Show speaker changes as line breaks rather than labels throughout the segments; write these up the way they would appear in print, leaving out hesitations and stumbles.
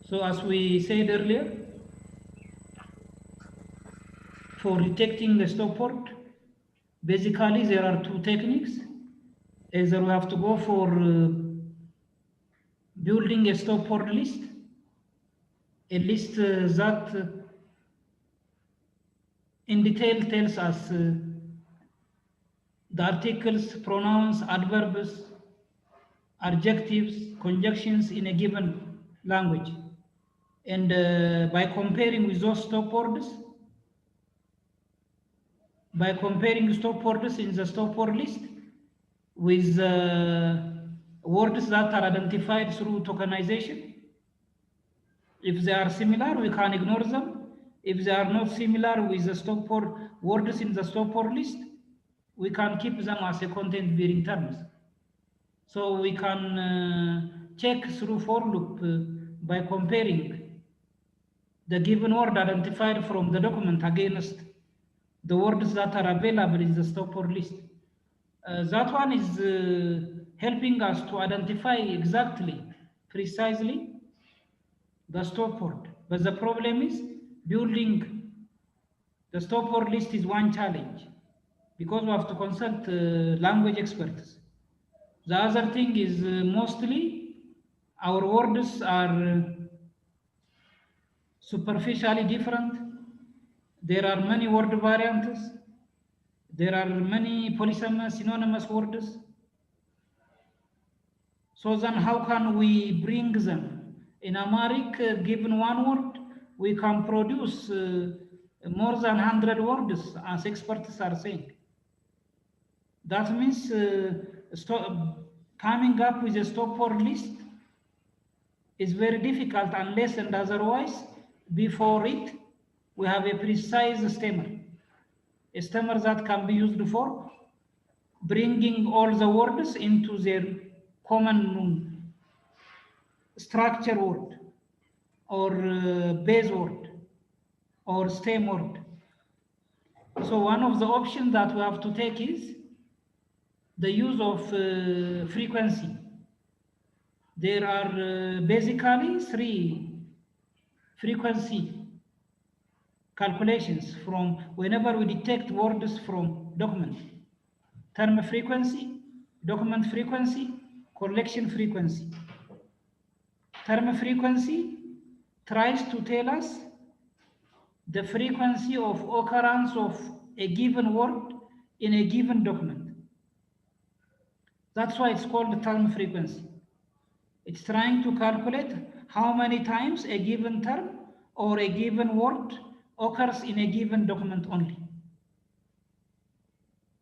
So as we said earlier, for detecting the stop word, basically there are two techniques. Either we have to go for building a stop word list, a list that in detail tells us the articles, pronouns, adverbs, adjectives, conjunctions in a given language. And by comparing with those stop words, by comparing stop words in the stop word list with words that are identified through tokenization, if they are similar, we can ignore them. If they are not similar with the stop word words in the stop word list, we can keep them as a content bearing terms. So we can check through for loop by comparing the given word identified from the document against the words that are available in the stop word list. That one is helping us to identify exactly, precisely the stop word. But the problem is building the stop word list is one challenge because we have to consult language experts. The other thing is mostly our words are superficially different. There are many word variants. There are many polysymous, synonymous words. So then how can we bring them? In Amharic, given one word, we can produce more than 100 words, as experts are saying. That means coming up with a stop word list is very difficult unless and otherwise before it we have a precise stemmer. A stemmer that can be used for bringing all the words into their common structure word or base word or stem word. So one of the options that we have to take is the use of frequency. There are basically three frequency calculations from whenever we detect words from document. Term frequency, document frequency, collection frequency. Term frequency tries to tell us the frequency of occurrence of a given word in a given document. That's why it's called term frequency. It's trying to calculate how many times a given term or a given word occurs in a given document only.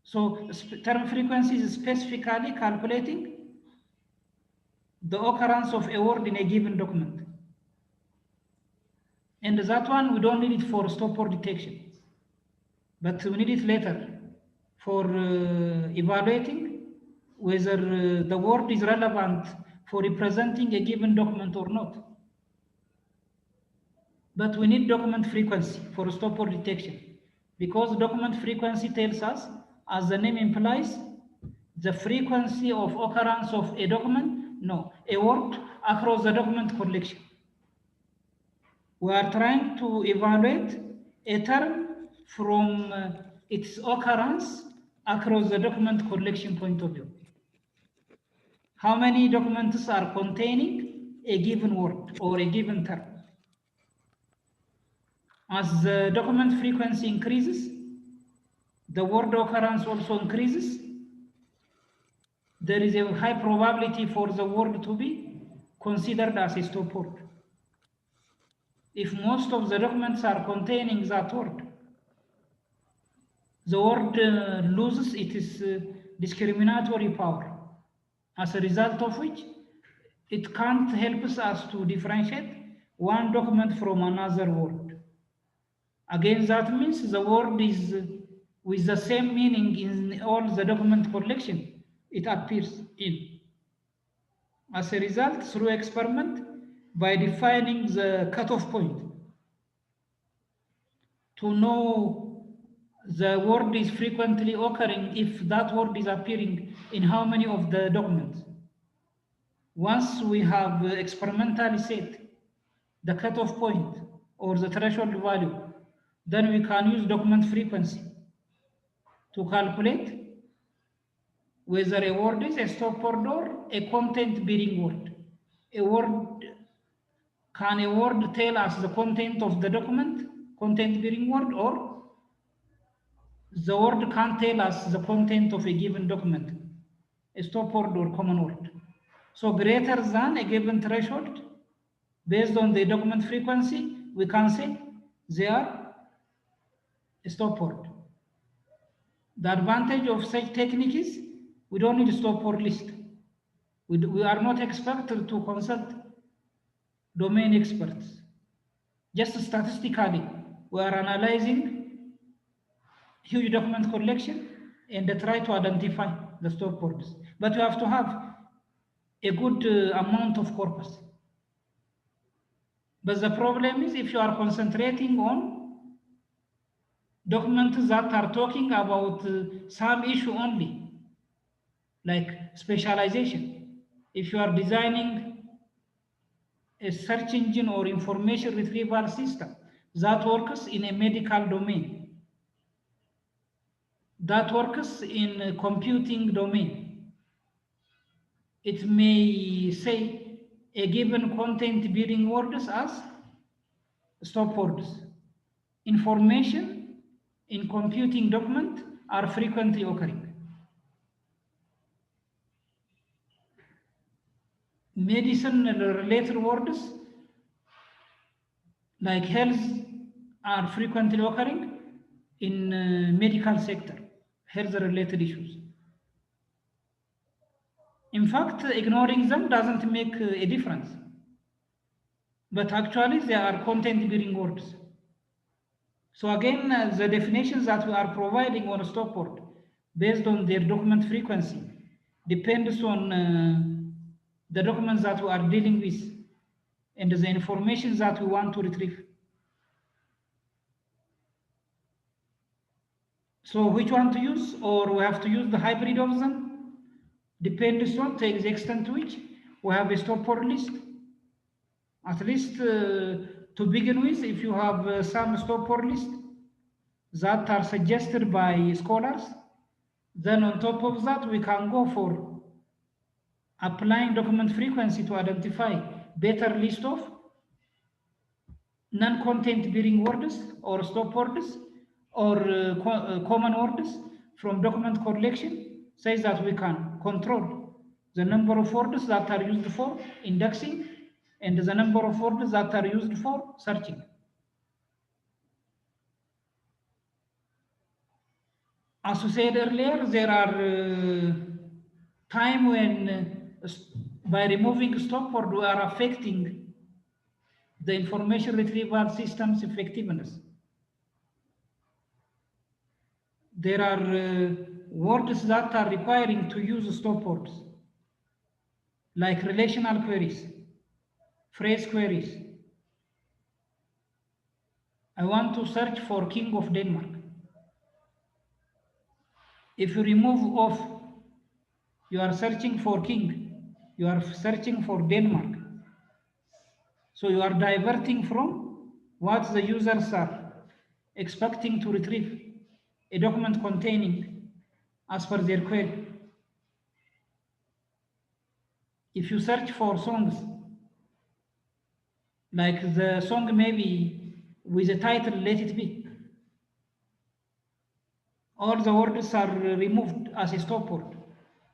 So term frequency is specifically calculating the occurrence of a word in a given document. And that one, we don't need it for stop word detection, but we need it later for evaluating whether the word is relevant for representing a given document or not. But we need document frequency for stop word detection because document frequency tells us, as the name implies, the frequency of occurrence of a document, no, a word across the document collection. We are trying to evaluate a term from its occurrence across the document collection point of view. How many documents are containing a given word or a given term? As the document frequency increases, the word occurrence also increases. There is a high probability for the word to be considered as a stop word. If most of the documents are containing that word, the word loses its discriminatory power, as a result of which it can't help us to differentiate one document from another word. Again, that means the word is with the same meaning in all the document collection it appears in. As a result, through experiment, by defining the cutoff point to know the word is frequently occurring if that word is appearing in how many of the documents. Once we have experimentally set the cutoff point or the threshold value, then we can use document frequency to calculate whether a word is a stop word or a content bearing word. Can a word tell us the content of the document, content bearing word, or the word can't tell us the content of a given document, a stop word or common word. So greater than a given threshold, based on the document frequency, we can say they are a stop word. The advantage of such technique is we don't need a stop word list. We are not expected to consult domain experts. Just statistically, we are analyzing huge document collection and try to identify the stop words. But you have to have a good amount of corpus. But the problem is if you are concentrating on documents that are talking about some issue only, like specialization. If you are designing a search engine or information retrieval system that works in a medical domain, that works in a computing domain, it may say a given content bearing words as stop words. Information in computing document are frequently occurring. Medicine related words like health are frequently occurring in medical sector, health related issues. In fact, ignoring them doesn't make a difference, but actually they are content bearing words. So again, the definitions that we are providing on a stop word based on their document frequency depends on the documents that we are dealing with and the information that we want to retrieve. So which one to use, or we have to use the hybrid of them, depends on the extent to which we have a stop word list. At least to begin with, if you have some stop word list that are suggested by scholars, then on top of that we can go for applying document frequency to identify better list of non-content bearing words or stop words or common words from document collection, says that we can control the number of words that are used for indexing and the number of words that are used for searching. As we said earlier, there are time when by removing stop word we are affecting the information retrieval system's effectiveness. There are words that are requiring to use stop words, like relational queries, phrase queries. I want to search for King of Denmark. If you remove off, you are searching for king, you are searching for Denmark. So you are diverting from what the users are expecting to retrieve, a document containing as per their query. If you search for songs, like the song maybe with a title, let it be, all the words are removed as a stop word.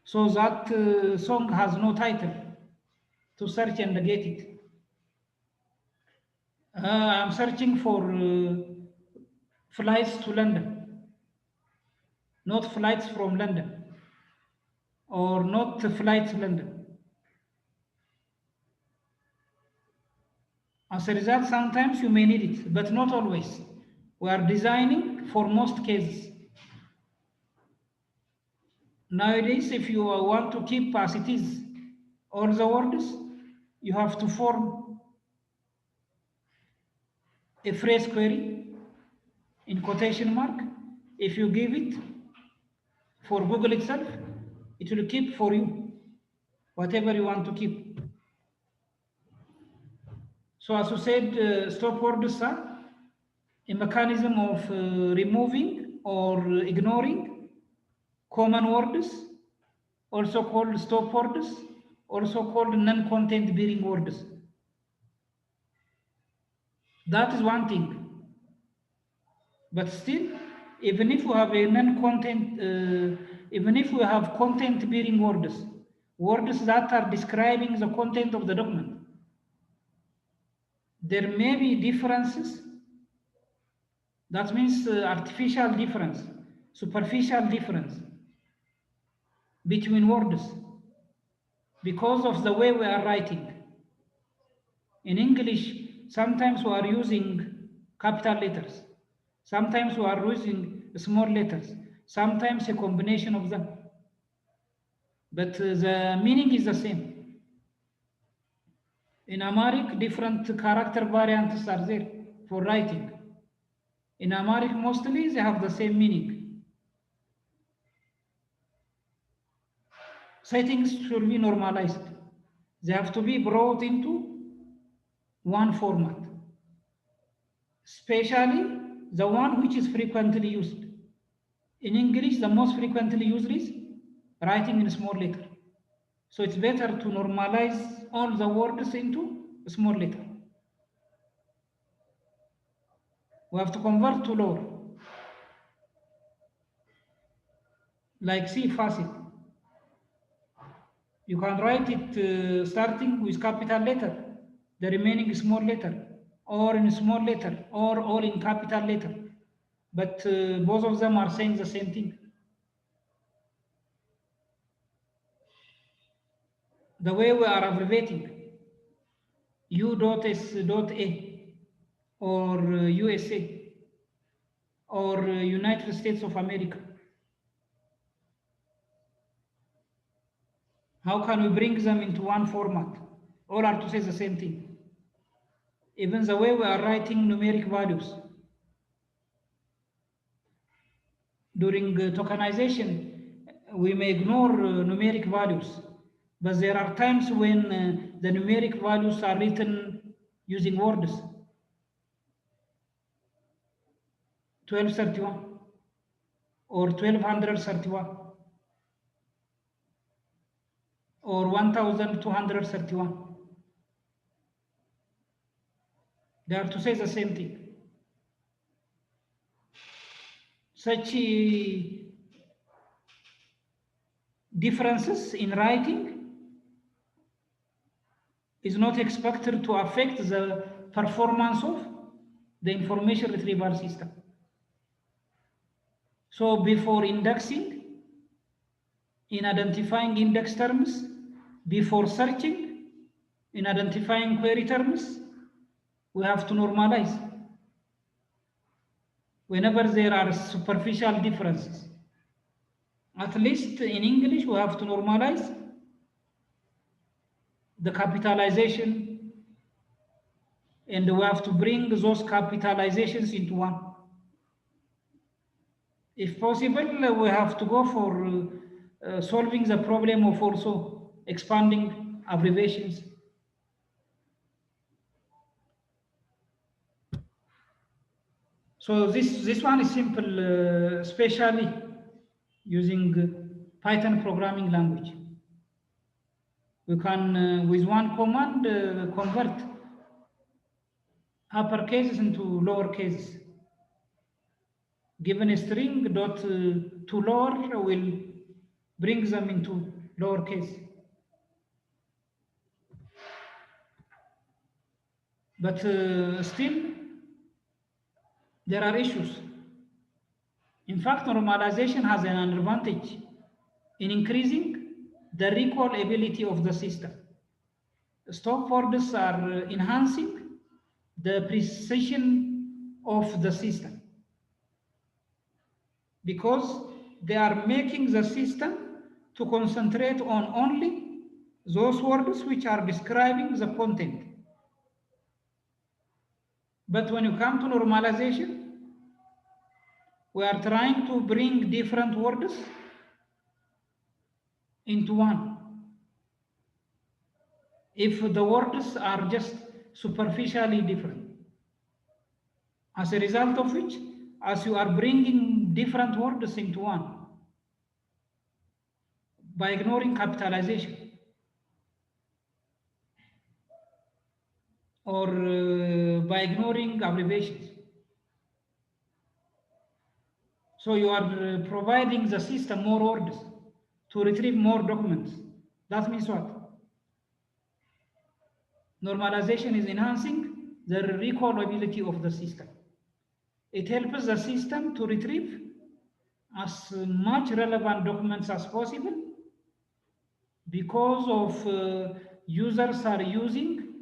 So that song has no title to search and get it. I'm searching for flights to London, not flights from London, or not flights to London. As a result, sometimes you may need it, but not always. We are designing for most cases. Nowadays, if you want to keep as it is all the words, you have to form a phrase query in quotation mark. If you give it for Google itself, it will keep for you whatever you want to keep. So as you said, stop words are a mechanism of removing or ignoring common words, also called stop words, also called non-content bearing words. That is one thing. But still, even if we have a non-content, even if we have content-bearing words, words that are describing the content of the document, there may be differences. That means artificial difference, superficial difference between words because of the way we are writing. In English, sometimes we are using capital letters, sometimes we are using small letters, sometimes a combination of them. But the meaning is the same. In Amharic, different character variants are there for writing. In Amharic, mostly they have the same meaning. Settings should be normalized. They have to be brought into one format, especially the one which is frequently used. In English, the most frequently used is writing in small letter. So it's better to normalize all the words into small letter. We have to convert to lower. Like C facet. You can write it starting with capital letter, the remaining small letter, or in small letter, or all in capital letter. But both of them are saying the same thing. The way we are abbreviating U.S.A or USA or United States of America. How can we bring them into one format? All are to say the same thing. Even the way we are writing numeric values. During tokenization, we may ignore numeric values, but there are times when the numeric values are written using words. 1231 or 1231 or 1231. They are to say the same thing. Such differences in writing is not expected to affect the performance of the information retrieval system. So before indexing, in identifying index terms, before searching, in identifying query terms, we have to normalize whenever there are superficial differences. At least in English, we have to normalize the capitalization, and we have to bring those capitalizations into one. If possible, we have to go for solving the problem of also expanding abbreviations. So this one is simple, especially using Python programming language. We can, with one command, convert upper cases into lower cases. Given a string, dot to lower will bring them into lower case. But still, there are issues. In fact, normalization has an advantage in increasing the recall ability of the system. Stop words are enhancing the precision of the system because they are making the system to concentrate on only those words which are describing the content. But when you come to normalization, we are trying to bring different words into one. If the words are just superficially different. As a result of which, as you are bringing different words into one, by ignoring capitalization or by ignoring abbreviations. So you are providing the system more orders to retrieve more documents. That means what? Normalization is enhancing the recall ability of the system. It helps the system to retrieve as much relevant documents as possible because of users are using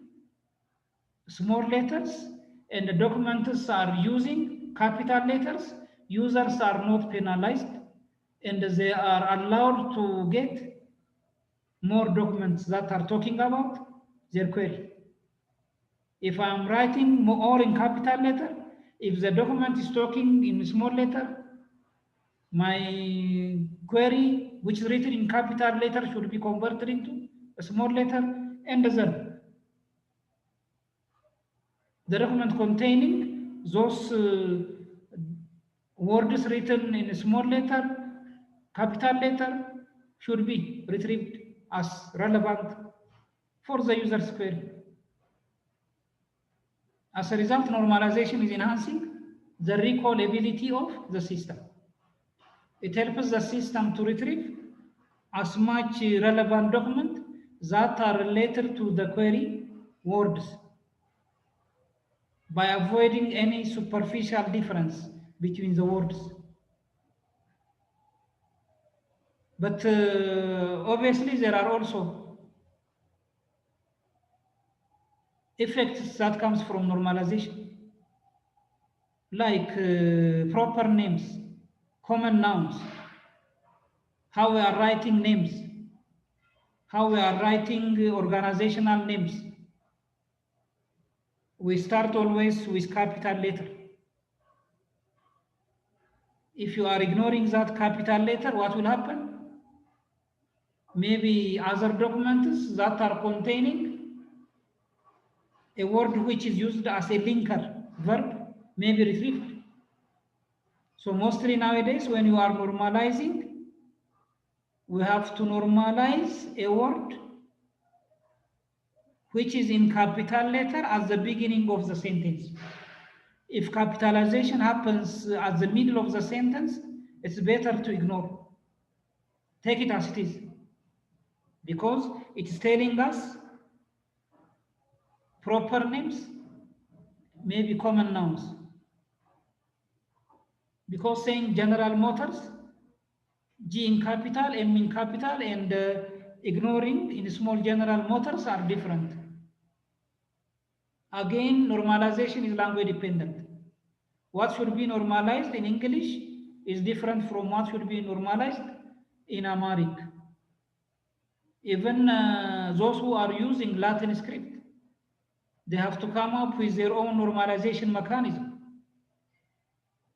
small letters and the documents are using capital letters. Users are not penalized and they are allowed to get more documents that are talking about their query. If I'm writing all in capital letter, if the document is talking in small letter, my query, which is written in capital letter, should be converted into a small letter, and then the document containing those words written in a small letter, capital letter, should be retrieved as relevant for the user's query. As a result, normalization is enhancing the recall ability of the system. It helps the system to retrieve as much relevant document that are related to the query words by avoiding any superficial difference between the words. But obviously there are also effects that comes from normalization, like proper names, common nouns, how we are writing names, how we are writing organizational names. We start always with capital letter. If you are ignoring that capital letter, what will happen? Maybe other documents that are containing a word which is used as a linker verb may be retrieved. So mostly nowadays, when you are normalizing, we have to normalize a word which is in capital letter at the beginning of the sentence. If capitalization happens at the middle of the sentence, it's better to ignore. Take it as it is, because it's telling us proper names, maybe common nouns. Because saying General Motors, G in capital, M in capital, and ignoring in small General Motors are different. Again, normalization is language dependent. What should be normalized in English is different from what should be normalized in Amharic. Even those who are using Latin script, they have to come up with their own normalization mechanism,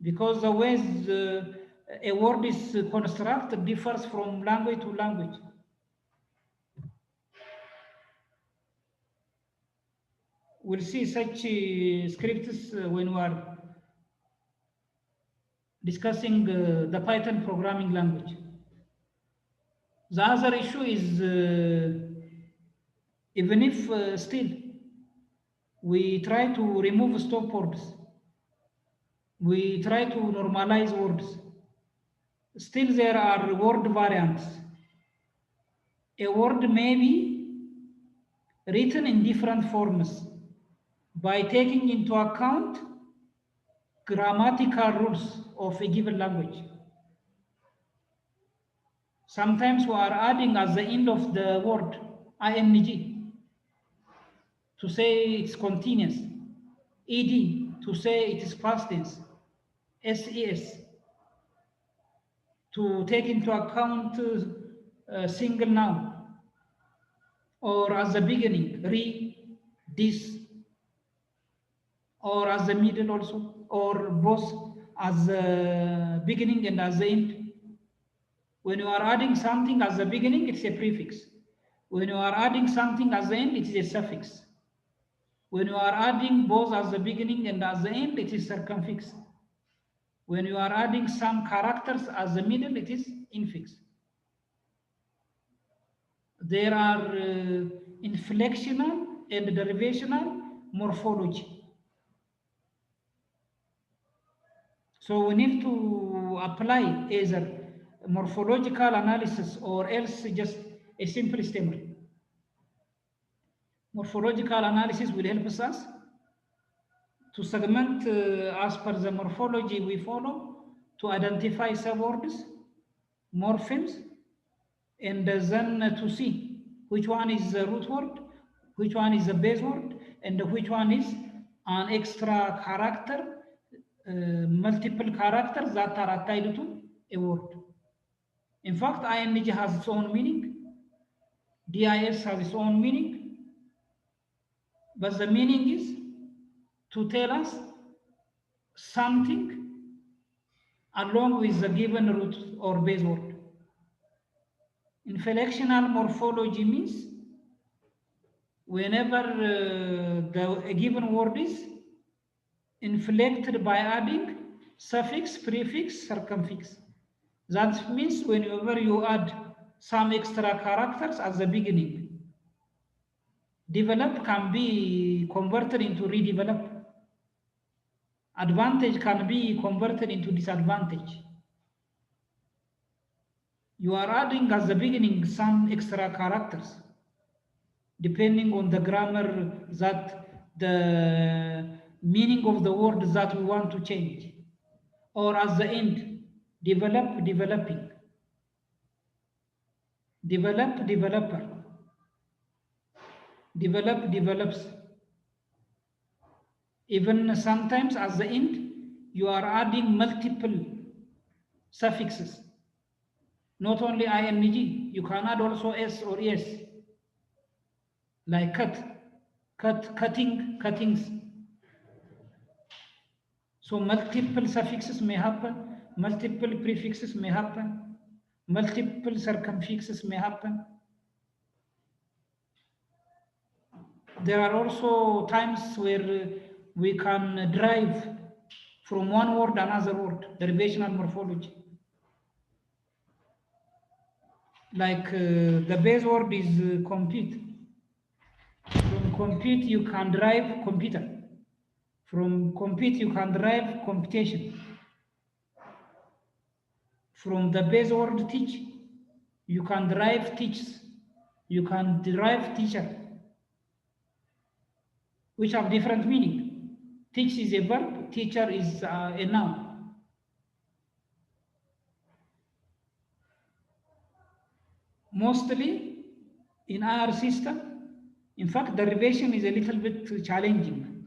because the ways a word is constructed differs from language to language. We'll see such scripts when we are discussing the Python programming language. The other issue is even if still we try to remove stop words, we try to normalize words, still there are word variants. A word may be written in different forms by taking into account grammatical rules of a given language. Sometimes we are adding at the end of the word ing to say it's continuous, ed to say it is past tense, ses to take into account a single noun, or as the beginning, re, this, or as the middle also, or both as the beginning and as the end. When you are adding something as the beginning, it's a prefix. When you are adding something as the end, it is a suffix. When you are adding both at the beginning and at the end, it is circumfix. When you are adding some characters at the middle, it is infix. There are inflectional and derivational morphology. So we need to apply either morphological analysis or else just a simple stemmer. Morphological analysis will help us to segment as per the morphology we follow to identify subwords, morphemes, and then to see which one is the root word, which one is the base word, and which one is an extra character, multiple characters that are tied to a word. In fact, ing has its own meaning, dis has its own meaning, but the meaning is to tell us something along with the given root or base word. Inflectional morphology means whenever a given word is inflected by adding suffix, prefix, circumfix. That means whenever you add some extra characters at the beginning, develop can be converted into redevelop. Advantage can be converted into disadvantage. You are adding at the beginning some extra characters, depending on the grammar that the meaning of the word that we want to change. Or at the end, develop, developing. Develop, developer. Develop, develops. Even sometimes at the end, you are adding multiple suffixes. Not only ing, you can add also s or es. Like cut, cutting, cuttings. So multiple suffixes may happen, multiple prefixes may happen, multiple circumfixes may happen. There are also times where we can derive from one word another word, derivational morphology. Like the base word is compute. From compute you can derive computer. From compute you can derive computation. From the base word teach, you can derive teaches. You can derive teacher, which have different meaning. Teach is a verb, teacher is a noun. Mostly in our system, in fact, derivation is a little bit challenging.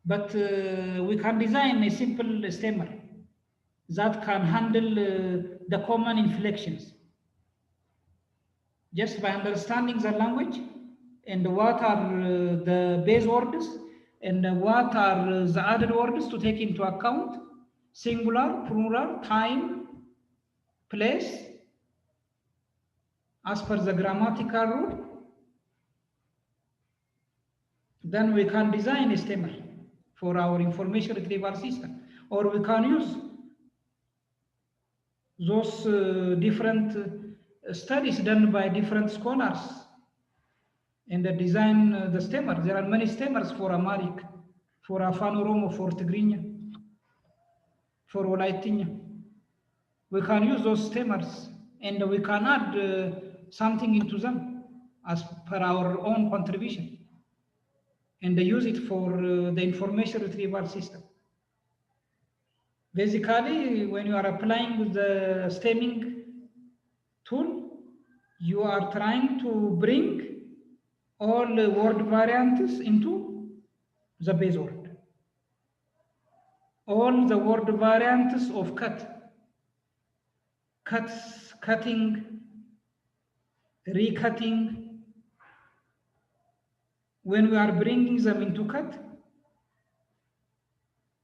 But we can design a simple stemmer that can handle the common inflections. Just by understanding the language and what are the base words and what are the added words to take into account, singular, plural, time, place, as per the grammatical rule, then we can design a stemmer for our information retrieval system. Or we can use those different studies done by different scholars and design the stemmer. There are many stemmers for Amharic, for Afaan Oromo, for Tigrinya, for Walaitinya. We can use those stemmers and we can add something into them as per our own contribution and use it for the information retrieval system. Basically, when you are applying the stemming tool, you are trying to bring all the word variants into the base word. All the word variants of cut, cuts, cutting, recutting, when we are bringing them into cut,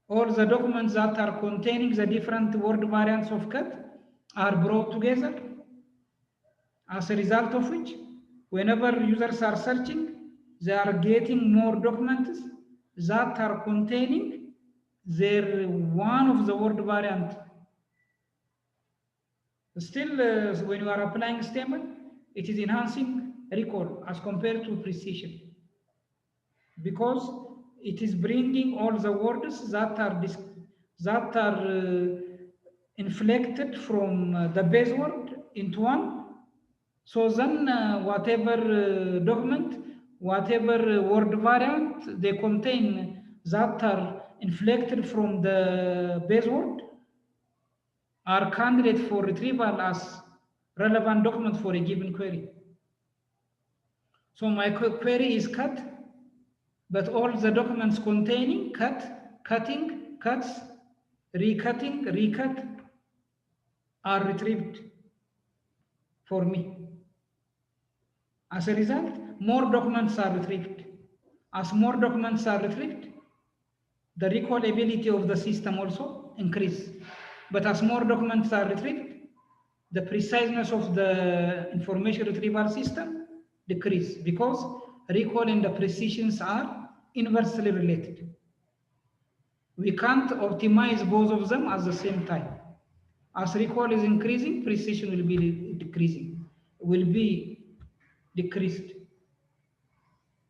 all the documents that are containing the different word variants of cut are brought together, as a result of which, whenever users are searching, they are getting more documents that are containing their one of the word variant. Still, when you are applying stemmer, it is enhancing recall as compared to precision, because it is bringing all the words that are inflected from the base word into one. So then whatever document, whatever word variant they contain that are inflected from the base word are candidate for retrieval as relevant document for a given query. So my query is cut, but all the documents containing cut, cutting, cuts, recutting, recut are retrieved for me. As a result, more documents are retrieved. As more documents are retrieved, the recallability of the system also increases. But as more documents are retrieved, the preciseness of the information retrieval system decreases, because recall and the precisions are inversely related. We can't optimize both of them at the same time. As recall is increasing, precision will be decreasing, will be decreased.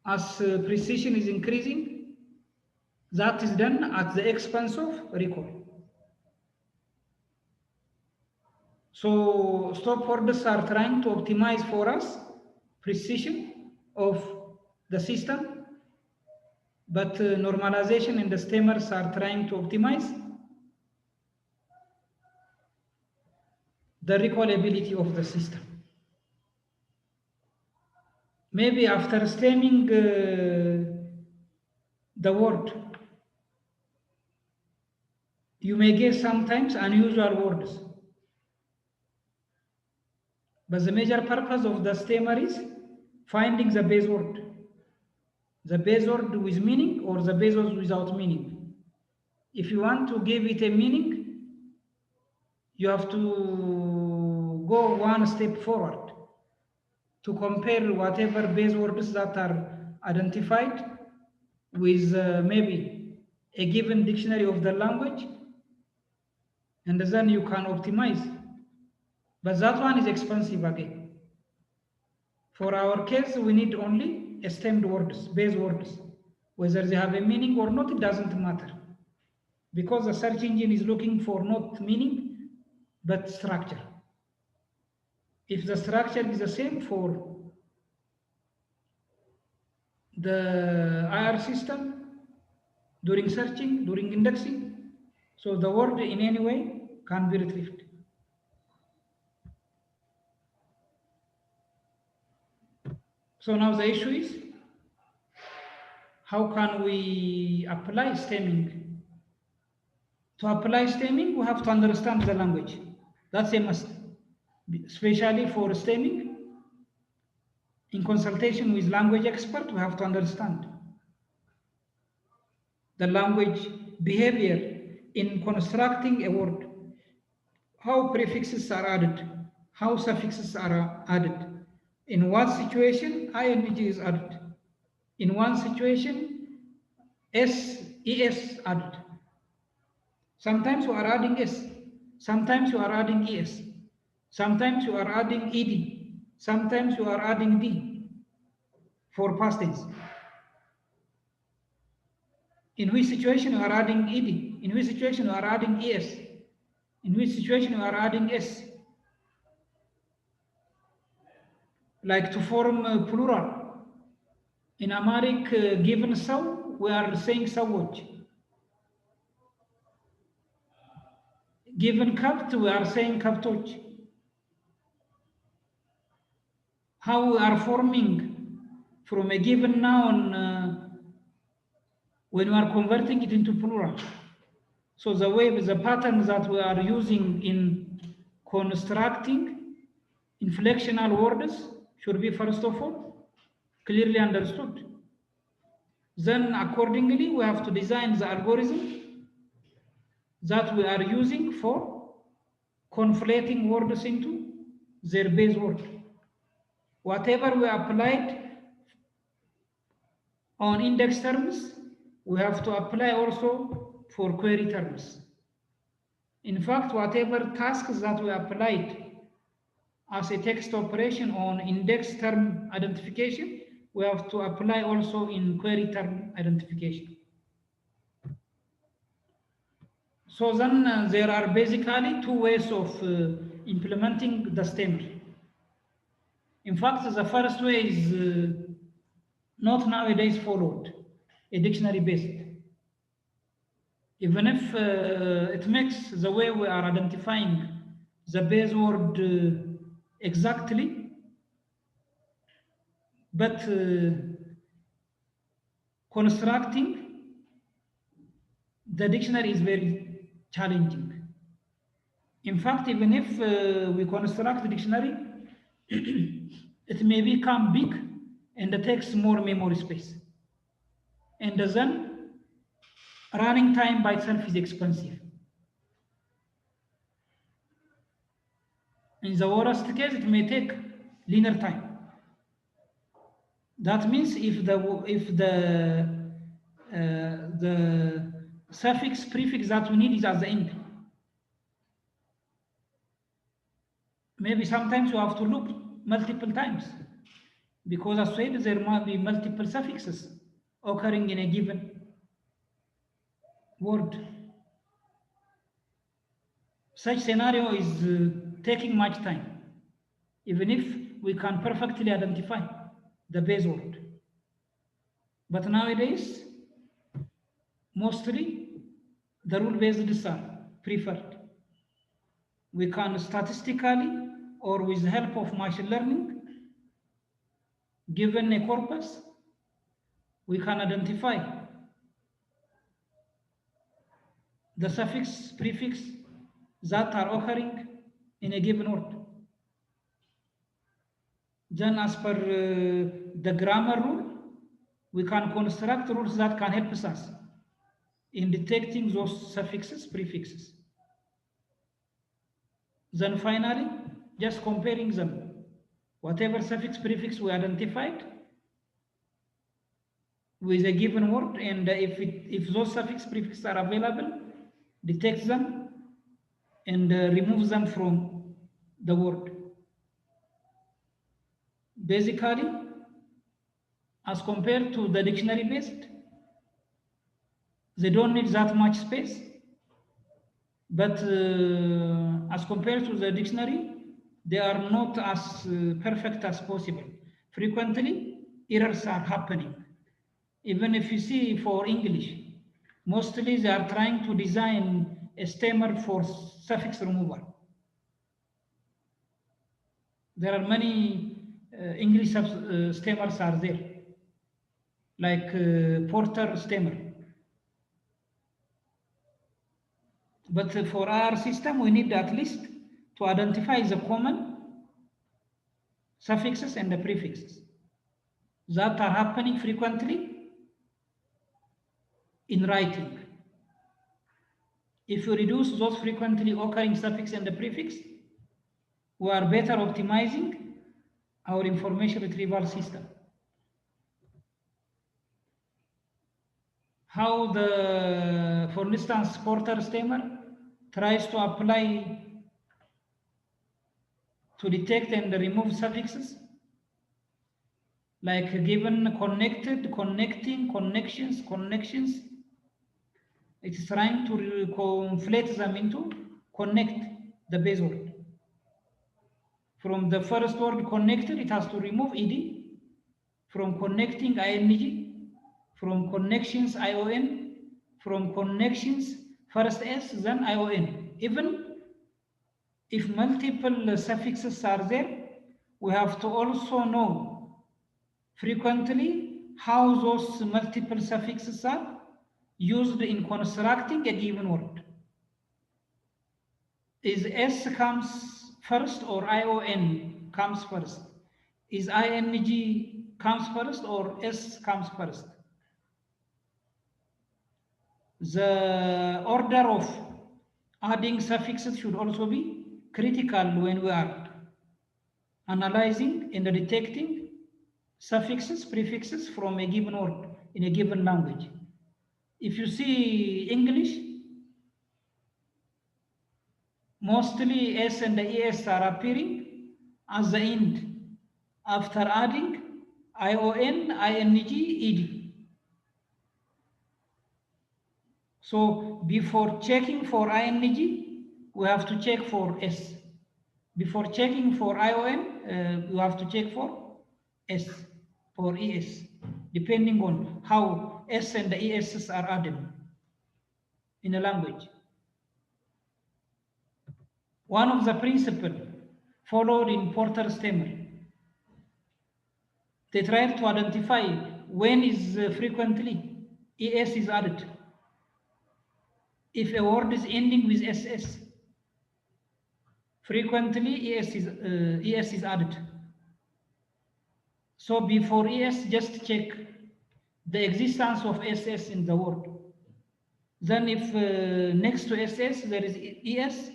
As precision is increasing, that is done at the expense of recall. So stopwords are trying to optimize for us precision of the system, but normalization and the stemmers are trying to optimize the recallability of the system. Maybe after stemming the word, you may get sometimes unusual words. But the major purpose of the stemmer is finding the base word. The base word with meaning or the base word without meaning. If you want to give it a meaning, you have to go one step forward to compare whatever base words that are identified with maybe a given dictionary of the language, and then you can optimize. But that one is expensive again. For our case, we need only stemmed words, base words. Whether they have a meaning or not, it doesn't matter. Because the search engine is looking for not meaning, but structure. If the structure is the same for the IR system, during searching, during indexing, so the word in any way can be retrieved. So now the issue is, how can we apply stemming? To apply stemming, we have to understand the language. That's a must, especially for stemming. In consultation with language expert, we have to understand the language behavior in constructing a word, how prefixes are added, how suffixes are added, in what situation ing is added, in one situation es added. Sometimes you are adding s, sometimes you are adding es, sometimes you are adding ed, sometimes you are adding d for past tense. In which situation you are adding ed, in which situation you are adding es, in which situation you are adding s. Like to form plural. In Amharic, given saw, we are saying sawoj. Given kabt, we are saying kabtoj. How we are forming from a given noun when we are converting it into plural. So the way, the pattern that we are using in constructing inflectional words should be, first of all, clearly understood. Then accordingly, we have to design the algorithm that we are using for conflating words into their base word. Whatever we applied On index terms, we have to apply also for query terms. In fact, whatever tasks that we applied as a text operation on index term identification, we have to apply also in query term identification. So then there are basically two ways of implementing the stemmer. In fact, the first way is not nowadays followed, a dictionary based. Even if it makes the way we are identifying the base word exactly, but constructing the dictionary is very challenging. In fact, even if we construct the dictionary, it may become big and it takes more memory space. And then running time by itself is expensive. In the worst case, it may take linear time. That means if the suffix prefix that we need is at the end, maybe sometimes you have to loop multiple times, because as said, there might be multiple suffixes occurring in a given word. Such scenario is taking much time, even if we can perfectly identify the base word. But nowadays, mostly the rule-based are preferred. We can statistically or with the help of machine learning, given a corpus, we can identify the suffix, prefix that are occurring in a given word. Then as per the grammar rule, we can construct rules that can help us in detecting those suffixes, prefixes. Then finally, just comparing them. Whatever suffix, prefix we identified with a given word, and if those suffix, prefixes are available, detect them and remove them from the word. Basically, as compared to the dictionary based, they don't need that much space, but as compared to the dictionary, they are not as perfect as possible. Frequently, errors are happening. Even if you see for English, mostly they are trying to design a stemmer for suffix removal. There are many English stemmers are there, like Porter stemmer. But for our system, we need at least to identify the common suffixes and the prefixes that are happening frequently in writing. If you reduce those frequently occurring suffix and the prefix, we are better optimizing our information retrieval system. How for instance, Porter stemmer tries to apply to detect and remove suffixes, like given connected, connecting, connections. It is trying to conflate them into connect, the base word. From the first word connected, it has to remove ed. From connecting, ing. From connections, ion. From connections, first s, then ion. Even if multiple suffixes are there, we have to also know frequently how those multiple suffixes are used in constructing a given word. Is s comes first or ion comes first? Is ing comes first or s comes first? The order of adding suffixes should also be critical when we are analyzing and detecting suffixes, prefixes from a given word. in a given language. If you see English, mostly S and the ES are appearing as the end after adding ION, ING, ED. So before checking for ING, we have to check for S. Before checking for ION, we have to check for S, for ES, depending on how S and the ESs are added in a language. One of the principles followed in Porter stammer, they try to identify when is frequently ES is added. If a word is ending with SS, frequently ES is added. So before ES, just check the existence of SS in the word. Then if next to SS there is ES,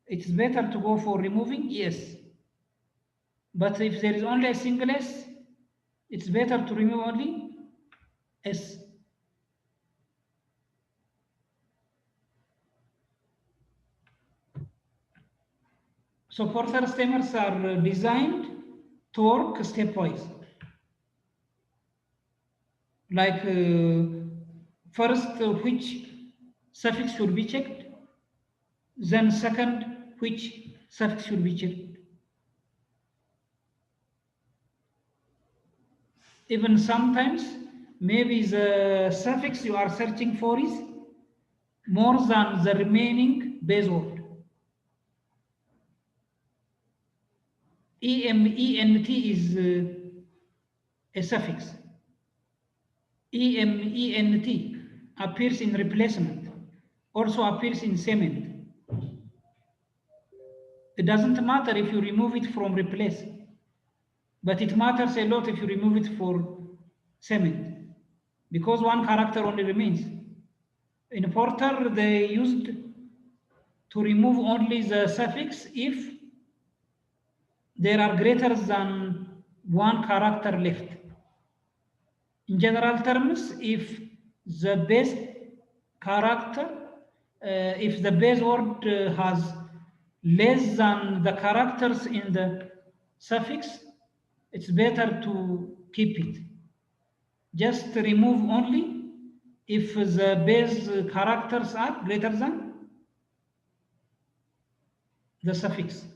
it's better to go for removing ES. But if there is only a single S, it's better to remove only S. So Porter stammers are designed to work stepwise. Like first, which suffix should be checked, then second, which suffix should be checked. Even sometimes, maybe the suffix you are searching for is more than the remaining base word. EMENT is a suffix. EMENT appears in replacement, also appears in cement. It doesn't matter if you remove it from replace, but it matters a lot if you remove it for cement, because one character only remains. In Porter, they used to remove only the suffix if there are greater than one character left. In general terms, if the base character, if the base word has less than the characters in the suffix, it's better to keep it. Just remove only if the base characters are greater than the suffix.